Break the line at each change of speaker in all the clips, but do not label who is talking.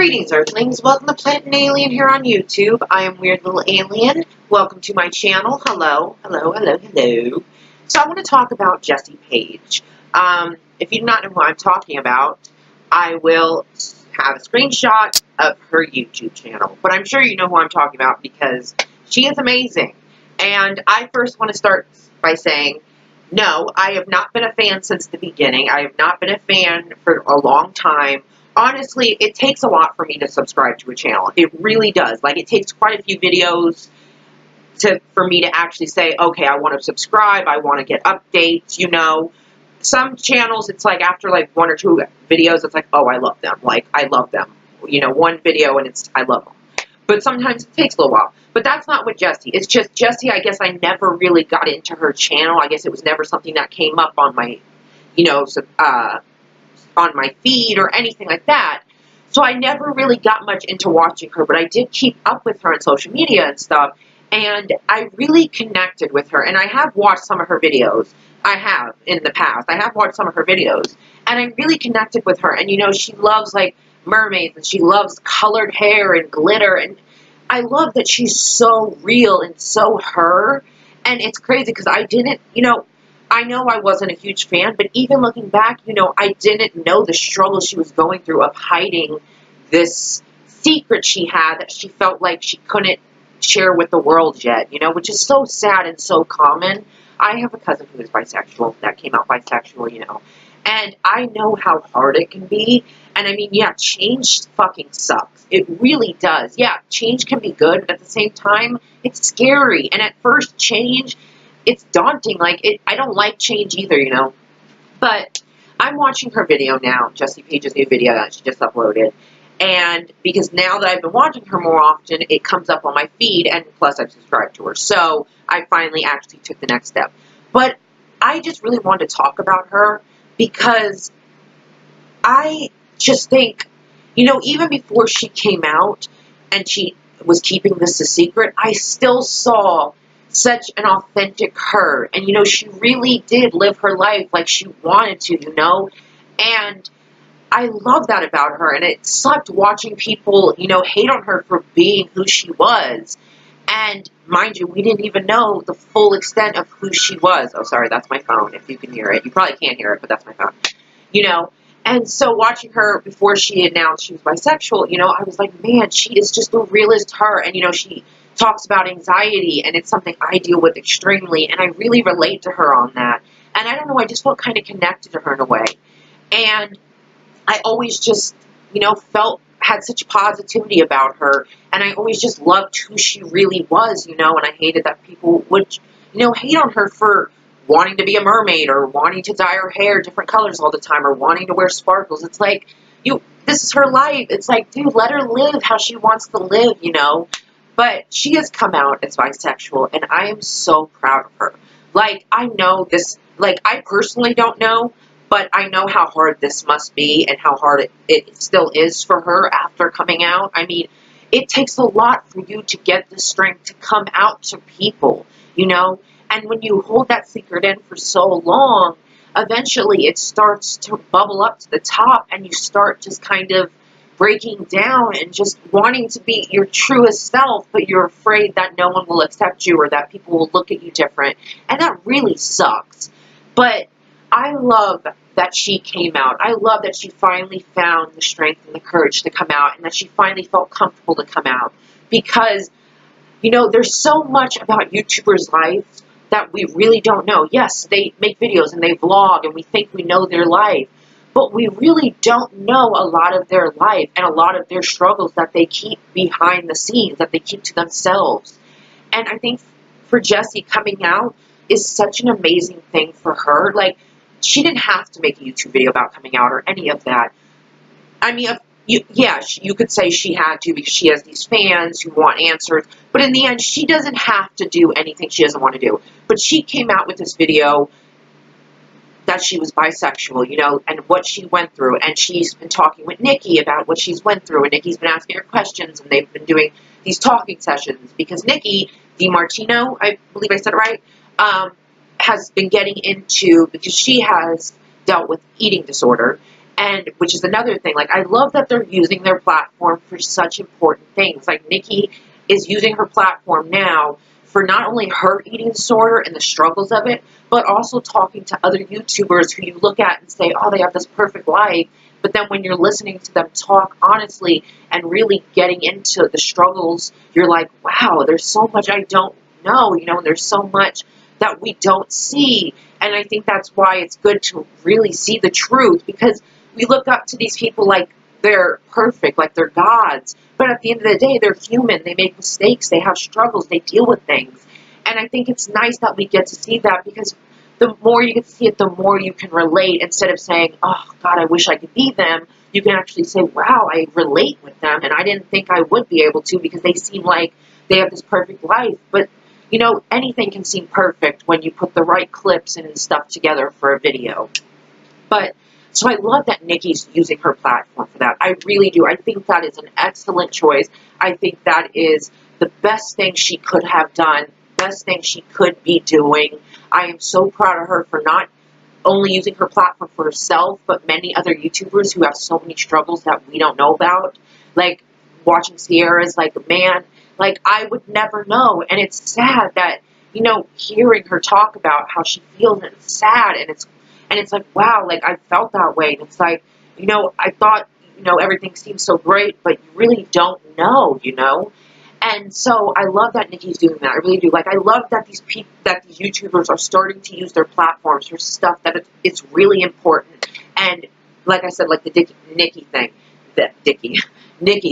Greetings, Earthlings. Welcome to Plant and Alien here on YouTube. I am Weird Little Alien. Welcome to my channel. Hello, hello, hello, hello. So I want to talk about Jessie Paege. If you do not know who I'm talking about, I will have a screenshot of her YouTube channel. But I'm sure you know who I'm talking about because she is amazing. And I first want to start by saying, no, I have not been a fan since the beginning. I have not been a fan for a long time. Honestly, it takes a lot for me to subscribe to a channel. It really does. Like, it takes quite a few videos for me to actually say, okay, I want to subscribe, I want to get updates, you know. Some channels, it's like after like one or two videos, it's like, oh, I love them. Like, I love them. You know, one video and I love them. But sometimes it takes a little while. But that's not with Jessie. It's just Jessie, I guess I never really got into her channel. I guess it was never something that came up on my, you know, on my feed or anything like that. So I never really got much into watching her, but I did keep up with her on social media and stuff, and I really connected with her, and I have watched some of her videos. I have in the past. I have watched some of her videos, and I really connected with her, and you know, she loves like mermaids, and she loves colored hair and glitter, and I love that she's so real and so her, and it's crazy because I didn't, you know, I know I wasn't a huge fan, but even looking back, you know, I didn't know the struggle she was going through of hiding this secret she had that she felt like she couldn't share with the world yet, you know, which is so sad and so common. I have a cousin who is bisexual, that came out bisexual, you know, and I know how hard it can be, and I mean, yeah, change fucking sucks. It really does. Yeah, change can be good, but at the same time, it's scary, and at first, change, it's daunting. Like, I don't like change either, you know. But I'm watching her video now, Jessie Paege's new video that she just uploaded. And because now that I've been watching her more often, it comes up on my feed, and plus I've subscribed to her. So I finally actually took the next step. But I just really wanted to talk about her because I just think, you know, even before she came out and she was keeping this a secret, I still saw such an authentic her, and you know, she really did live her life like she wanted to, you know, and I love that about her, and it sucked watching people, you know, hate on her for being who she was, and mind you, we didn't even know the full extent of who she was. Oh, sorry, that's my phone, if you can hear it. You probably can't hear it, but that's my phone, you know. And so watching her before she announced she was bisexual, you know, I was like, man, she is just the realest her, and you know, she talks about anxiety, and it's something I deal with extremely, and I really relate to her on that. And I don't know, I just felt kind of connected to her in a way. And I always just, you know, had such positivity about her, and I always just loved who she really was, you know, and I hated that people would, you know, hate on her for wanting to be a mermaid, or wanting to dye her hair different colors all the time, or wanting to wear sparkles. It's like, this is her life. It's like, dude, let her live how she wants to live, you know. But she has come out as bisexual, and I am so proud of her. Like, I know this, like, I personally don't know, but I know how hard this must be, and how hard it still is for her after coming out. I mean, it takes a lot for you to get the strength to come out to people, you know? And when you hold that secret in for so long, eventually it starts to bubble up to the top, and you start just kind of breaking down and just wanting to be your truest self, but you're afraid that no one will accept you, or that people will look at you different. And that really sucks. But I love that she came out. I love that she finally found the strength and the courage to come out, and that she finally felt comfortable to come out. Because, you know, there's so much about YouTubers' lives that we really don't know. Yes, they make videos and they vlog, and we think we know their life, but we really don't know a lot of their life and a lot of their struggles that they keep behind the scenes, that they keep to themselves. And I think for Jessie, coming out is such an amazing thing for her. Like, she didn't have to make a YouTube video about coming out or any of that. I mean, yeah, you could say she had to because she has these fans who want answers, but in the end, she doesn't have to do anything she doesn't want to do. But she came out with this video that she was bisexual, you know, and what she went through, and she's been talking with Niki about what she's went through, and Niki's been asking her questions, and they've been doing these talking sessions, because Niki DiMartino, I believe I said it right, has been getting into, because she has dealt with eating disorder, And which is another thing. Like, I love that they're using their platform for such important things. Like, Niki is using her platform now for not only her eating disorder and the struggles of it, but also talking to other YouTubers who you look at and say, oh, they have this perfect life. But then when you're listening to them talk honestly and really getting into the struggles, you're like, wow, there's so much I don't know, you know, and there's so much that we don't see. And I think that's why it's good to really see the truth, because we look up to these people like they're perfect, like they're gods. But at the end of the day, they're human. They make mistakes. They have struggles. They deal with things. And I think it's nice that we get to see that, because the more you get to see it, the more you can relate. Instead of saying, oh, God, I wish I could be them, you can actually say, wow, I relate with them. And I didn't think I would be able to, because they seem like they have this perfect life. But, you know, anything can seem perfect when you put the right clips and stuff together for a video. But so I love that Niki's using her platform for that. I really do. I think that is an excellent choice. I think that is the best thing she could have done, best thing she could be doing. I am so proud of her for not only using her platform for herself, but many other YouTubers who have so many struggles that we don't know about. Like, watching Sierra's, like, man, like, I would never know. And it's sad that, you know, hearing her talk about how she feels, and it's sad, and it's like, wow, like, I felt that way. And it's like, you know, I thought, you know, everything seems so great, but you really don't know, you know? And so I love that Niki's doing that. I really do. Like, I love that these YouTubers are starting to use their platforms for stuff that it's really important. And like I said, like the Niki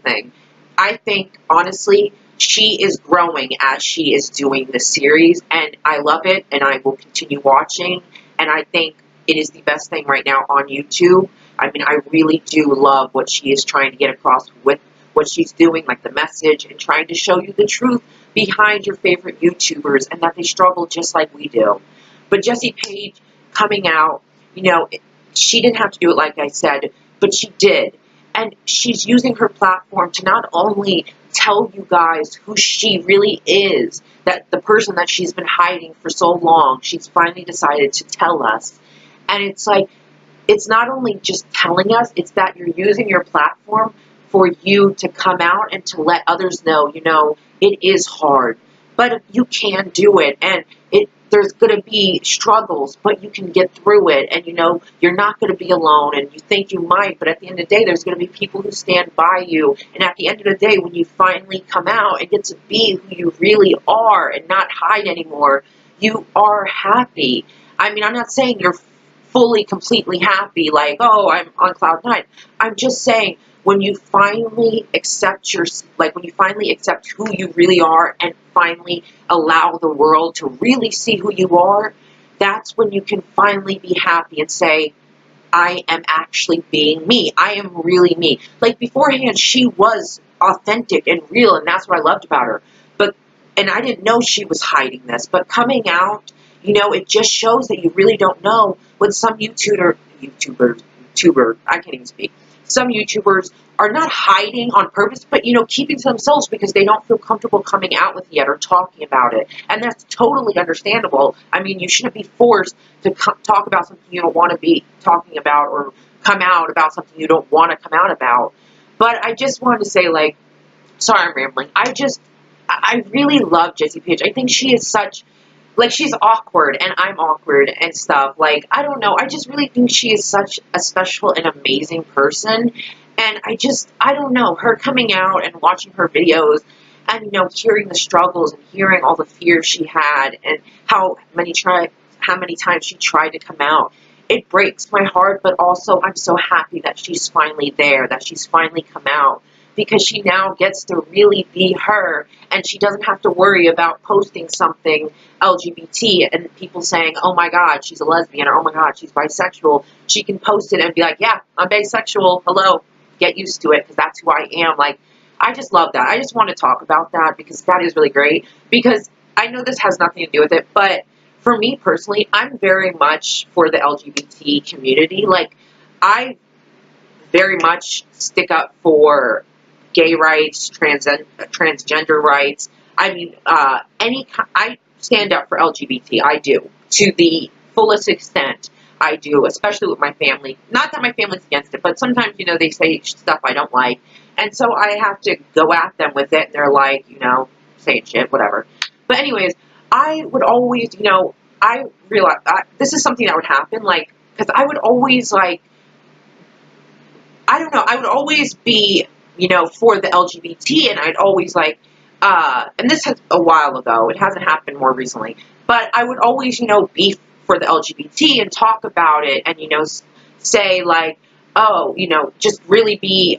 thing. I think, honestly, she is growing as she is doing this series, and I love it, and I will continue watching. And I think it is the best thing right now on YouTube. I mean, I really do love what she is trying to get across with what she's doing, like the message, and trying to show you the truth behind your favorite YouTubers, and that they struggle just like we do. But Jessie Paege coming out, you know, she didn't have to do it, like I said, but she did. And she's using her platform to not only tell you guys who she really is, that the person that she's been hiding for so long, she's finally decided to tell us. And it's like, it's not only just telling us, it's that you're using your platform for you to come out and to let others know, you know, it is hard, but you can do it. And there's going to be struggles, but you can get through it. And, you know, you're not going to be alone, and you think you might, but at the end of the day, there's going to be people who stand by you. And at the end of the day, when you finally come out and get to be who you really are and not hide anymore, you are happy. I mean, I'm not saying you're fully, completely happy, like, oh, I'm on cloud nine. I'm just saying, when you finally accept when you finally accept who you really are and finally allow the world to really see who you are, that's when you can finally be happy and say, I am actually being me. I am really me. Like, beforehand, she was authentic and real, and that's what I loved about her. And I didn't know she was hiding this, but coming out, you know, it just shows that you really don't know when some YouTuber, I can't even speak. Some YouTubers are not hiding on purpose, but, you know, keeping to themselves because they don't feel comfortable coming out with it yet or talking about it. And that's totally understandable. I mean, you shouldn't be forced to talk about something you don't want to be talking about, or come out about something you don't want to come out about. But I just wanted to say, like, sorry I'm rambling. I really love Jessie Paege. I think she is such, like, she's awkward, and I'm awkward and stuff. Like, I don't know. I just really think she is such a special and amazing person. And I don't know. Her coming out and watching her videos and, you know, hearing the struggles and hearing all the fears she had and how many times she tried to come out. It breaks my heart, but also I'm so happy that she's finally there, that she's finally come out. Because she now gets to really be her, and she doesn't have to worry about posting something LGBT and people saying, oh my God, she's a lesbian, or oh my God, she's bisexual. She can post it and be like, yeah, I'm bisexual, hello, get used to it, because that's who I am. Like, I just love that. I just want to talk about that, because that is really great, because I know this has nothing to do with it, but for me personally, I'm very much for the LGBT community. Like, I very much stick up for gay rights, transgender rights. I mean, I stand up for LGBT. I do, to the fullest extent. I do, especially with my family. Not that my family's against it, but sometimes, you know, they say stuff I don't like. And so I have to go at them with it. And they're like, you know, saying shit, whatever. But anyways, I would always, you know, I realize this is something that would happen, like, because I would always, like, I don't know, I would always be, you know, for the LGBT, and I'd always, like, and this is a while ago, it hasn't happened more recently, but I would always, you know, be for the LGBT and talk about it, and, you know, say, like, oh, you know, just really be,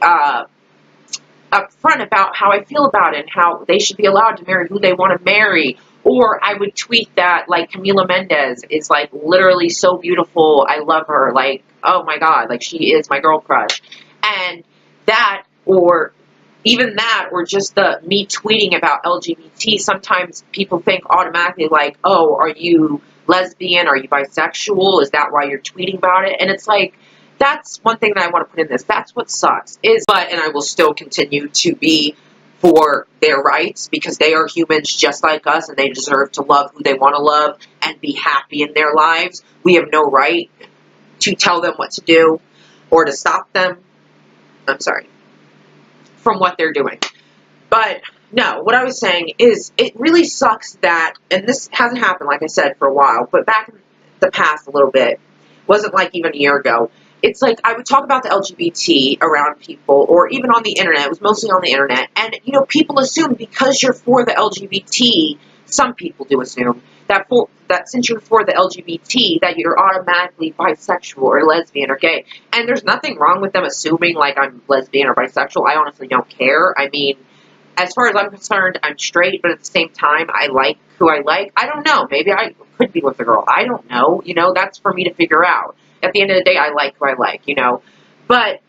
upfront about how I feel about it and how they should be allowed to marry who they want to marry. Or I would tweet that, like, Camila Mendez is, like, literally so beautiful. I love her. Like, oh my God, like, she is my girl crush. And that, or even that, or just the me tweeting about LGBT, sometimes people think automatically, like, oh, are you lesbian? Are you bisexual? Is that why you're tweeting about it? And it's like, that's one thing that I want to put in this. That's what sucks. And I will still continue to be for their rights, because they are humans just like us, and they deserve to love who they want to love and be happy in their lives. We have no right to tell them what to do or to stop them, I'm sorry, from what they're doing. But no, what I was saying is, it really sucks that, and this hasn't happened, like I said, for a while, but back in the past a little bit, wasn't like even a year ago, it's like I would talk about the LGBT around people, or even on the internet. It was mostly on the internet. And, you know, people assume because you're for the LGBT, some people do assume that since you're for the LGBT, that you're automatically bisexual or lesbian or gay. And there's nothing wrong with them assuming, like, I'm lesbian or bisexual. I honestly don't care. I mean, as far as I'm concerned, I'm straight, but at the same time, I like who I like. I don't know. Maybe I could be with a girl. I don't know. You know, that's for me to figure out. At the end of the day, I like who I like, you know. But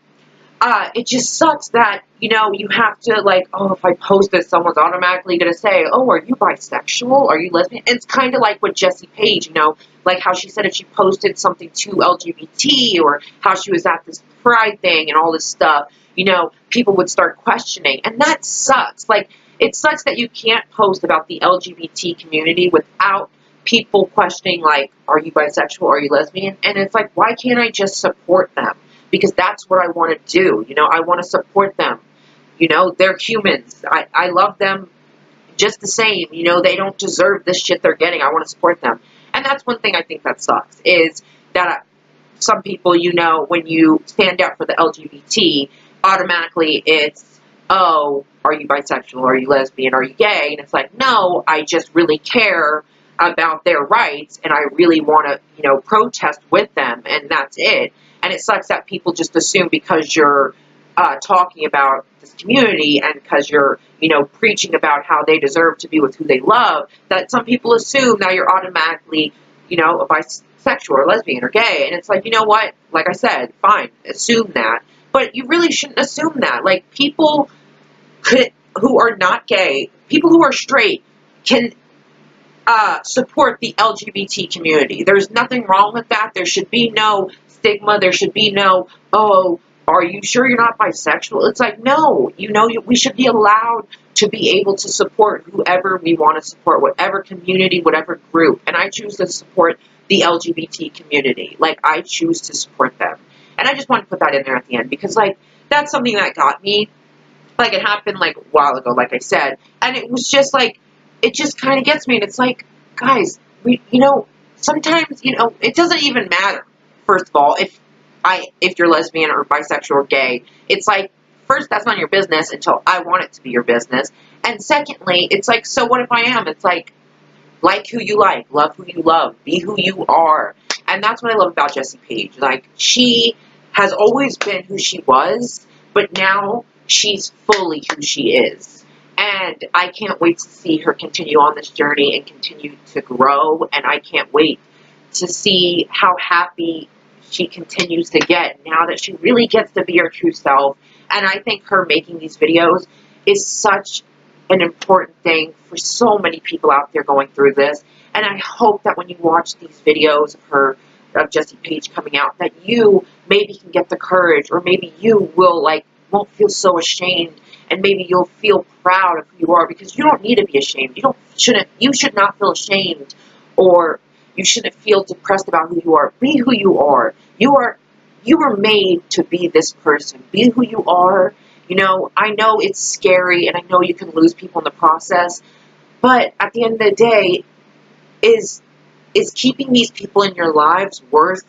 it just sucks that, you know, you have to, like, oh, if I post this, someone's automatically going to say, oh, are you bisexual? Are you lesbian? And it's kind of like with Jessie Paege, you know, like how she said if she posted something too LGBT, or how she was at this pride thing and all this stuff, you know, people would start questioning. And that sucks. Like, it sucks that you can't post about the LGBT community without people questioning, like, are you bisexual, are you lesbian? And it's like, why can't I just support them? Because that's what I want to do. You know, I want to support them. You know, they're humans. I love them just the same. You know, they don't deserve this shit they're getting. I want to support them. And that's one thing I think that sucks, is that some people, you know, when you stand up for the LGBT, automatically it's, oh, are you bisexual, are you lesbian, are you gay? And it's like, no, I just really care about their rights, and I really want to, you know, protest with them, and that's it. And it sucks that people just assume because you're talking about this community, and because you're, you know, preaching about how they deserve to be with who they love, that some people assume that you're automatically, you know, a bisexual or lesbian or gay. And it's like, you know what? Like I said, fine, assume that. But you really shouldn't assume that. Like, people who are not gay, people who are straight, can support the LGBT community. There's nothing wrong with that. There should be no stigma. There should be no, oh, are you sure you're not bisexual? It's like, no, you know, we should be allowed to be able to support whoever we want to support, whatever community, whatever group. And I choose to support the LGBT community. Like, I choose to support them. And I just want to put that in there at the end, because, like, that's something that got me. Like, it happened, like, a while ago, like I said. And it was just, like, it just kind of gets me. And it's like, guys, you know, sometimes, you know, it doesn't even matter. First of all, if you're lesbian or bisexual or gay, it's like, first, that's none of your business until I want it to be your business. And secondly, it's like, so what if I am? It's like who you like, love who you love, be who you are. And that's what I love about Jessie Paege. Like, she has always been who she was, but now she's fully who she is. And I can't wait to see her continue on this journey and continue to grow. And I can't wait to see how happy she continues to get now that she really gets to be her true self. And I think her making these videos is such an important thing for so many people out there going through this. And I hope that when you watch these videos of Jessie Paege coming out, that you maybe can get the courage, or maybe you won't feel so ashamed, and maybe you'll feel proud of who you are, because you don't need to be ashamed. You should not feel ashamed, or, You shouldn't feel depressed about who you are. Be who you are. You were made to be this person. Be who you are. You know, I know it's scary, and I know you can lose people in the process, but at the end of the day, is keeping these people in your lives worth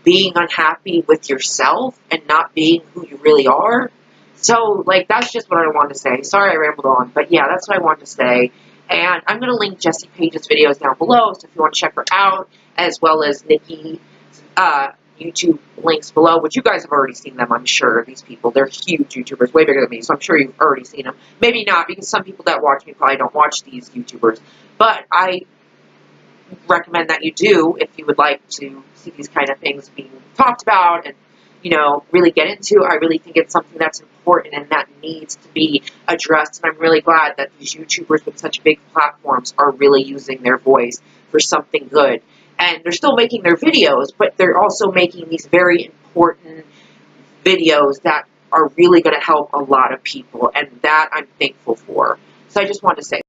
being unhappy with yourself and not being who you really are? So, like, that's just what I wanted to say. Sorry I rambled on, but yeah, that's what I wanted to say. And I'm going to link Jessie Paege's videos down below, so if you want to check her out, as well as Niki, YouTube links below, which you guys have already seen them, I'm sure. These people, they're huge YouTubers, way bigger than me, so I'm sure you've already seen them. Maybe not, because some people that watch me probably don't watch these YouTubers, but I recommend that you do if you would like to see these kind of things being talked about and, you know, really get into. I really think it's something that's important and that needs to be addressed, and I'm really glad that these YouTubers with such big platforms are really using their voice for something good. And they're still making their videos, but they're also making these very important videos that are really going to help a lot of people, and that I'm thankful for. So I just wanted to say